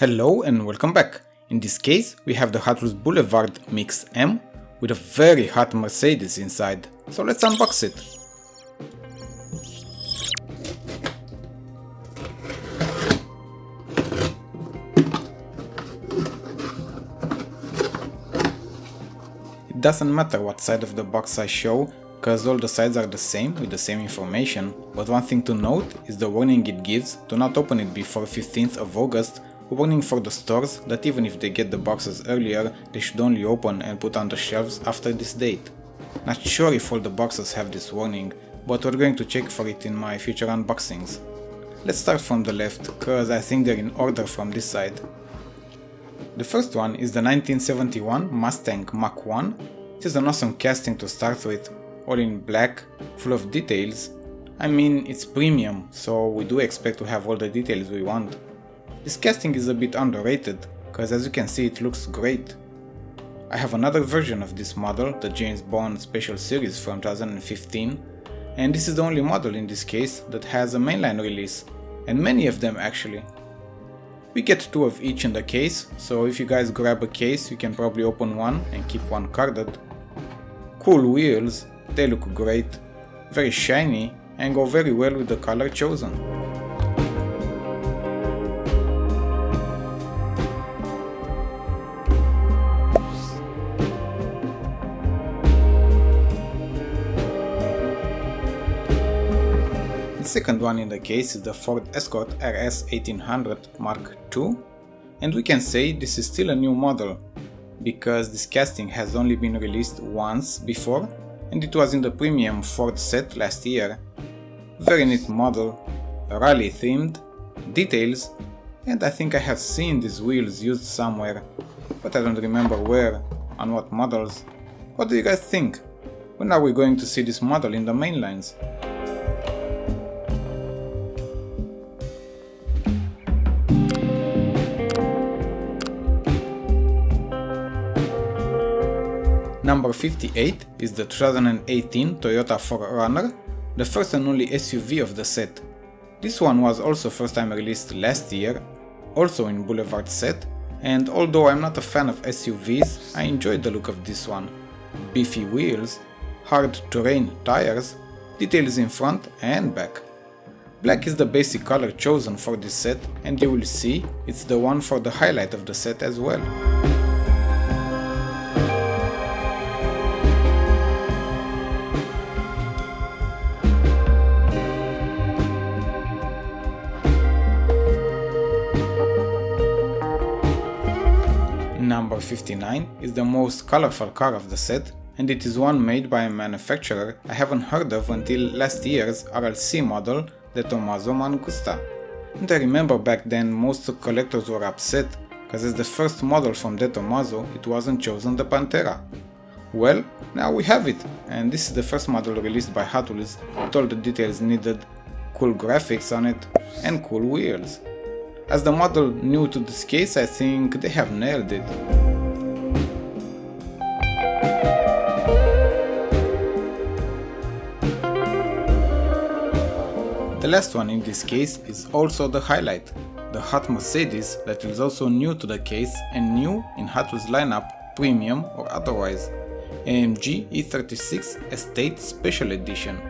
Hello and welcome back. In this case, we have the Hot Wheels Boulevard Mix M with a very hot Mercedes inside. So let's unbox it. It doesn't matter what side of the box I show, cause all the sides are the same with the same information, but one thing to note is the warning it gives to not open it before 15th of August, warning for the stores that even if they get the boxes earlier, they should only open and put on the shelves after this date. Not sure if all the boxes have this warning, but we're going to check for it in my future unboxings. Let's start from the left, cause I think they're in order from this side. The first one is the 1971 Mustang Mach 1. It is an awesome casting to start with, all in black, full of details. I mean, it's premium, so we do expect to have all the details we want. This casting is a bit underrated, cause as you can see it looks great. I have another version of this model, the James Bond Special Series from 2015, and this is the only model in this case that has a mainline release, and many of them actually. We get two of each in the case, so if you guys grab a case you can probably open one and keep one carded. Cool wheels, they look great, very shiny and go very well with the color chosen. The second one in the case is the Ford Escort RS 1800 Mark II, and we can say this is still a new model, because this casting has only been released once before, and it was in the premium Ford set last year. Very neat model, rally themed, details, and I think I have seen these wheels used somewhere, but I don't remember where, on what models. What do you guys think? When are we going to see this model in the main lines? Number 58 is the 2018 Toyota 4Runner, the first and only SUV of the set. This one was also first time released last year, also in Boulevard set, and although I'm not a fan of SUVs, I enjoyed the look of this one. Beefy wheels, hard terrain tires, details in front and back. Black is the basic color chosen for this set, and you will see it's the one for the highlight of the set as well. Number 59 is the most colorful car of the set, and it is one made by a manufacturer I haven't heard of until last year's RLC model, the Tommaso Mangusta. And I remember back then most collectors were upset, cause as the first model from De Tomaso it wasn't chosen the Pantera. Well, now we have it, and this is the first model released by Hot Wheels with all the details needed, cool graphics on it, and cool wheels. As the model new to this case, I think they have nailed it. The last one in this case is also the highlight, the hot Mercedes that is also new to the case and new in Hot Wheels lineup, premium or otherwise, AMG E36 Estate Special Edition.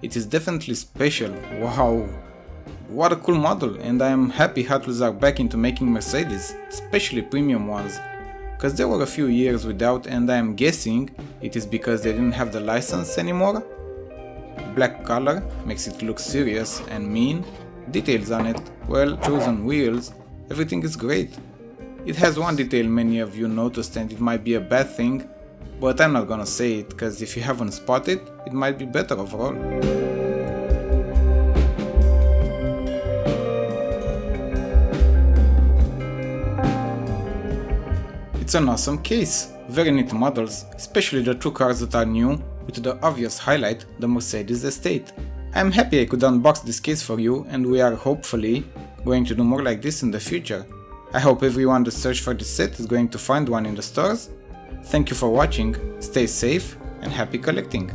It is definitely special, wow! What a cool model, and I am happy Hot Wheels are back into making Mercedes, especially premium ones, cause there were a few years without, and I am guessing it is because they didn't have the license anymore. Black color makes it look serious and mean, details on it, well chosen wheels, everything is great. It has one detail many of you noticed and it might be a bad thing, but I'm not gonna say it, cause if you haven't spotted, it might be better overall. It's an awesome case, very neat models, especially the two cars that are new, with the obvious highlight, the Mercedes Estate. I'm happy I could unbox this case for you, and we are hopefully going to do more like this in the future. I hope everyone that searched for this set is going to find one in the stores. Thank you for watching, stay safe and happy collecting!